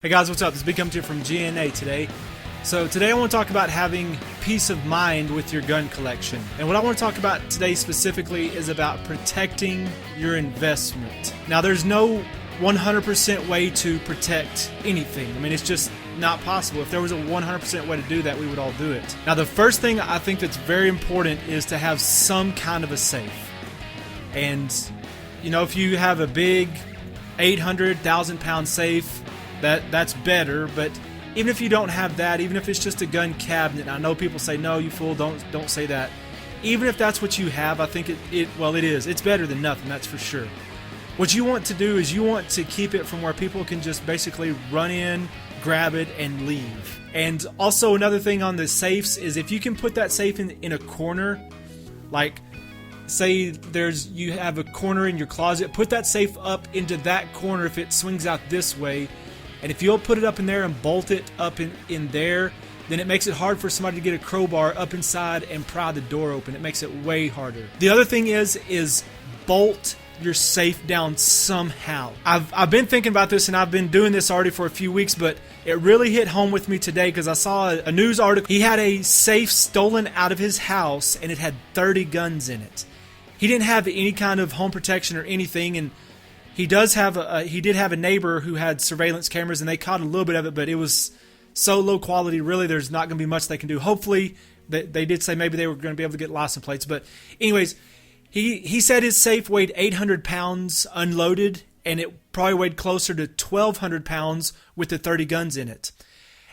Hey guys, what's up? This is Big Coming to you from GNA today. So today I want to talk about having peace of mind with your gun collection. And what I want to talk about today specifically is about protecting your investment. Now there's no 100% way to protect anything. I mean, it's just not possible. If there was a 100% way to do that, we would all do it. Now the first thing I think that's very important is to have some kind of a safe. And you know, if you have a big 800,000 pound safe, that's better. But even if you don't have that, even if it's just a gun cabinet, and I know people say, no, you fool, don't say that. Even if that's what you have, I think it is. It's better than nothing, that's for sure. What you want to do is you want to keep it from where people can just basically run in, grab it, and leave. And also another thing on the safes is if you can put that safe in a corner, like say you have a corner in your closet, put that safe up into that corner if it swings out this way. And if you'll put it up in there and bolt it up in there, then it makes it hard for somebody to get a crowbar up inside and pry the door open. It makes it way harder. The other thing is bolt your safe down somehow. I've been thinking about this, and I've been doing this already for a few weeks, but it really hit home with me today because I saw a news article. He had a safe stolen out of his house, and it had 30 guns in it. He didn't have any kind of home protection or anything, and he did have a neighbor who had surveillance cameras, and they caught a little bit of it, but it was so low quality, really there's not going to be much they can do. Hopefully, they did say maybe they were going to be able to get license plates, but anyways, he said his safe weighed 800 pounds unloaded, and it probably weighed closer to 1,200 pounds with the 30 guns in it.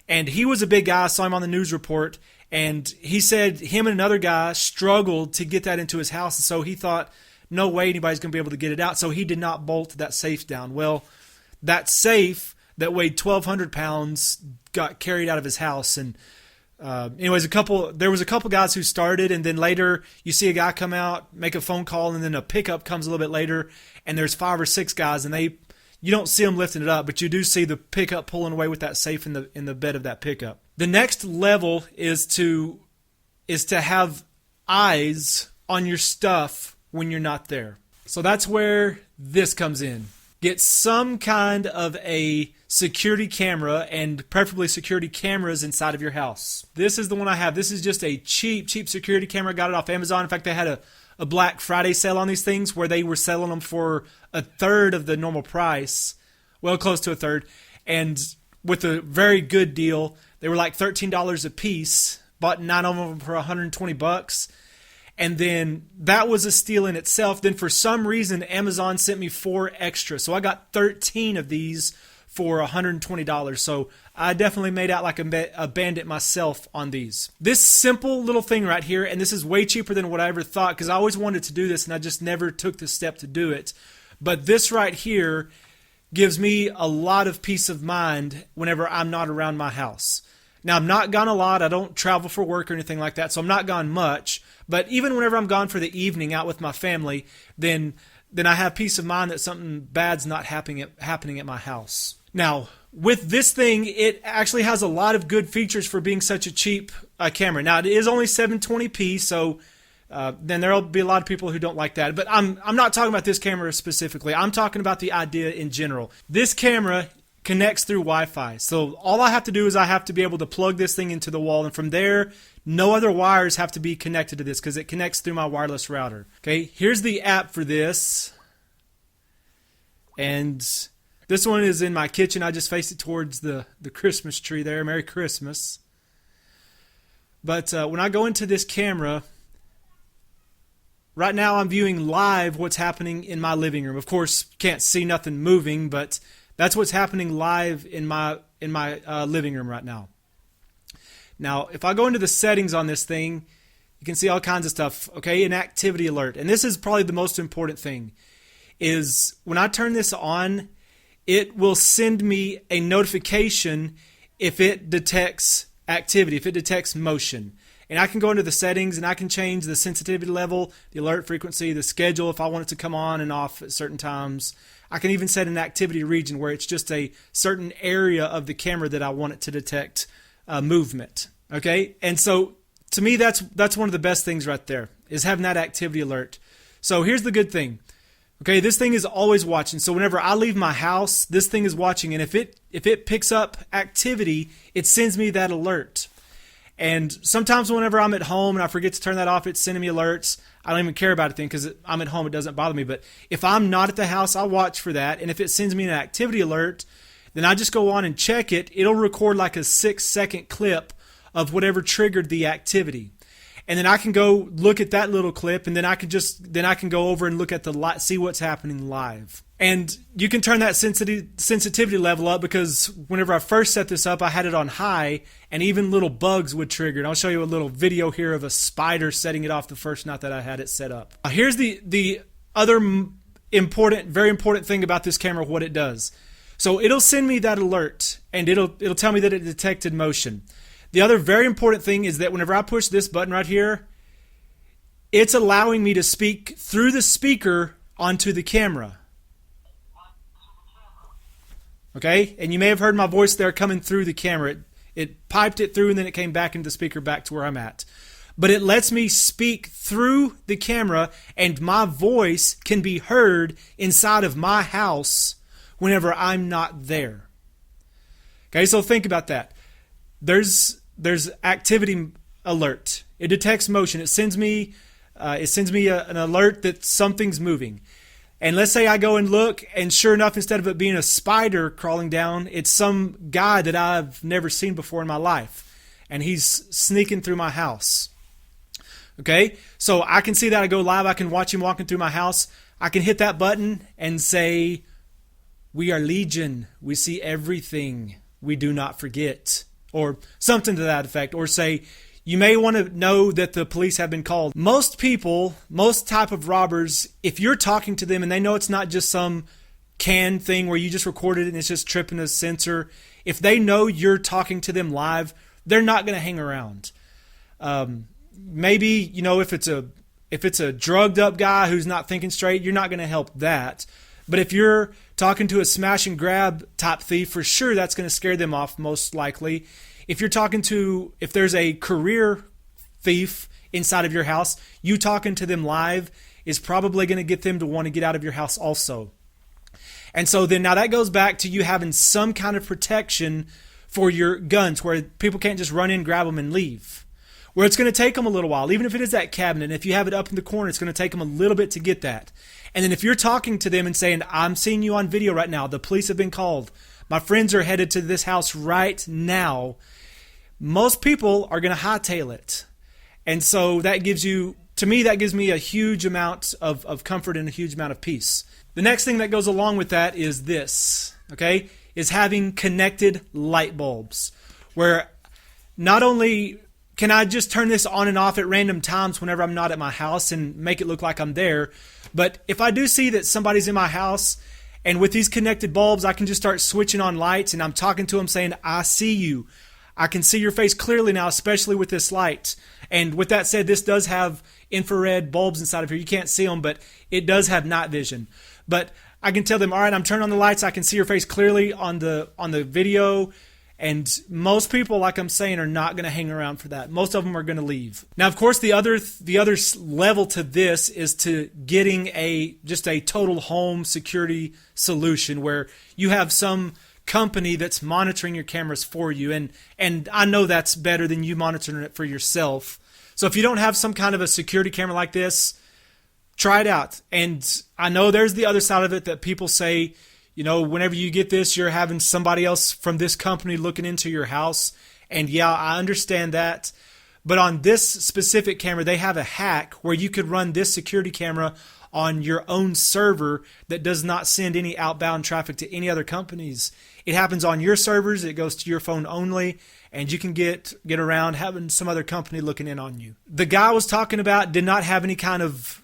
And he was a big guy. I saw him on the news report, and he said him and another guy struggled to get that into his house, and so he thought, no way anybody's going to be able to get it out, so he did not bolt that safe down. Well, that safe that weighed 1,200 pounds got carried out of his house. And anyways, there was a couple guys who started, and then later you see a guy come out, make a phone call, and then a pickup comes a little bit later, and there's 5 or 6 guys, and you don't see them lifting it up, but you do see the pickup pulling away with that safe in the bed of that pickup. The next level is to have eyes on your stuff when you're not there. So that's where this comes in. Get some kind of a security camera, and preferably security cameras inside of your house. This is the one I have. This is just a cheap security camera. Got it off Amazon. In fact, they had a Black Friday sale on these things where they were selling them for a third of the normal price. Well, close to a third. And with a very good deal, they were like $13 a piece. Bought 9 of them for $120. And then that was a steal in itself. Then for some reason, Amazon sent me 4 extra. So I got 13 of these for $120. So I definitely made out like a bandit myself on these. This simple little thing right here, and this is way cheaper than what I ever thought, because I always wanted to do this and I just never took the step to do it. But this right here gives me a lot of peace of mind whenever I'm not around my house. Now, I'm not gone a lot. I don't travel for work or anything like that, so I'm not gone much. But even whenever I'm gone for the evening out with my family, then I have peace of mind that something bad's not happening at my house. Now, with this thing, it actually has a lot of good features for being such a cheap camera. Now, it is only 720p, so then there'll be a lot of people who don't like that. But I'm not talking about this camera specifically. I'm talking about the idea in general. This camera connects through Wi-Fi. So all I have to do is I have to be able to plug this thing into the wall, and from there, no other wires have to be connected to this because it connects through my wireless router. Okay, here's the app for this. And this one is in my kitchen. I just faced it towards the Christmas tree there. Merry Christmas. But when I go into this camera, right now I'm viewing live what's happening in my living room. Of course, can't see nothing moving, but that's what's happening live in my living room right now. Now, if I go into the settings on this thing, you can see all kinds of stuff. Okay, an activity alert. And this is probably the most important thing, is when I turn this on, it will send me a notification if it detects activity, if it detects motion. And I can go into the settings and I can change the sensitivity level, the alert frequency, the schedule if I want it to come on and off at certain times. I can even set an activity region where it's just a certain area of the camera that I want it to detect movement. Okay? And so to me, that's one of the best things right there, is having that activity alert. So here's the good thing. Okay, this thing is always watching. So whenever I leave my house, this thing is watching. And if it picks up activity, it sends me that alert. And sometimes whenever I'm at home and I forget to turn that off, it's sending me alerts. I don't even care about it then because I'm at home. It doesn't bother me. But if I'm not at the house, I watch for that. And if it sends me an activity alert, then I just go on and check it. It'll record like a 6-second clip of whatever triggered the activity. And then I can go look at that little clip, and then I can go over and look at see what's happening live. And you can turn that sensitivity level up, because whenever I first set this up, I had it on high, and even little bugs would trigger. And I'll show you a little video here of a spider setting it off the first night that I had it set up. Here's the other very important thing about this camera, what it does. So it'll send me that alert, and it'll tell me that it detected motion. The other very important thing is that whenever I push this button right here, it's allowing me to speak through the speaker onto the camera. Okay? And you may have heard my voice there coming through the camera. It piped it through, and then it came back into the speaker back to where I'm at. But it lets me speak through the camera, and my voice can be heard inside of my house whenever I'm not there. Okay, so think about that. There's activity alert. It detects motion. It sends me an alert that something's moving. And let's say I go and look, and sure enough, instead of it being a spider crawling down, it's some guy that I've never seen before in my life, and he's sneaking through my house. Okay, so I can see that. I go live. I can watch him walking through my house. I can hit that button and say, "We are Legion. We see everything. We do not forget." Or something to that effect. Or say, "You may want to know that the police have been called." Most people, most type of robbers, if you're talking to them and they know it's not just some canned thing where you just recorded it and it's just tripping a sensor, if they know you're talking to them live, they're not going to hang around. Maybe, if it's a drugged up guy who's not thinking straight, you're not going to help that. But if you're talking to a smash and grab type thief, for sure that's going to scare them off most likely. If there's a career thief inside of your house, you talking to them live is probably going to get them to want to get out of your house also. And so then now that goes back to you having some kind of protection for your guns, where people can't just run in, grab them, and leave. Where it's going to take them a little while, even if it is that cabinet. And if you have it up in the corner, it's going to take them a little bit to get that. And then if you're talking to them and saying, "I'm seeing you on video right now. The police have been called. My friends are headed to this house right now," most people are going to hightail it. And so that gives me a huge amount of comfort and a huge amount of peace. The next thing that goes along with that is this, okay, is having connected light bulbs, where not only can I just turn this on and off at random times whenever I'm not at my house and make it look like I'm there, but if I do see that somebody's in my house, and with these connected bulbs, I can just start switching on lights, and I'm talking to them saying, "I see you. I can see your face clearly now, especially with this light." And with that said, this does have infrared bulbs inside of here. You can't see them, but it does have night vision. But I can tell them, "All right, I'm turning on the lights. I can see your face clearly on the video." And most people, like I'm saying, are not going to hang around for that. Most of them are going to leave. Now, of course, the other level to this is to getting just a total home security solution, where you have some company that's monitoring your cameras for you. And I know that's better than you monitoring it for yourself. So if you don't have some kind of a security camera like this, try it out. And I know there's the other side of it that people say, whenever you get this, you're having somebody else from this company looking into your house. And yeah, I understand that. But on this specific camera, they have a hack where you could run this security camera on your own server that does not send any outbound traffic to any other companies. It happens on your servers. It goes to your phone only, and you can get around having some other company looking in on you. The guy I was talking about did not have any kind of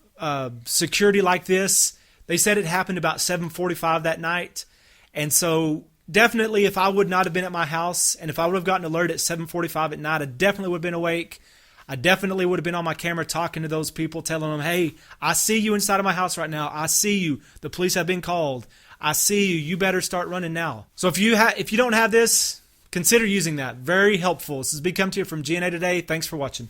security like this. They said it happened about 7:45 that night. And so definitely, if I would not have been at my house, and if I would have gotten an alert at 7:45 at night, I definitely would have been awake. I definitely would have been on my camera talking to those people, telling them, "Hey, I see you inside of my house right now. I see you. The police have been called. I see you. You better start running now." So if you don't have this, consider using that. Very helpful. This has been Come to you from GNA Today. Thanks for watching.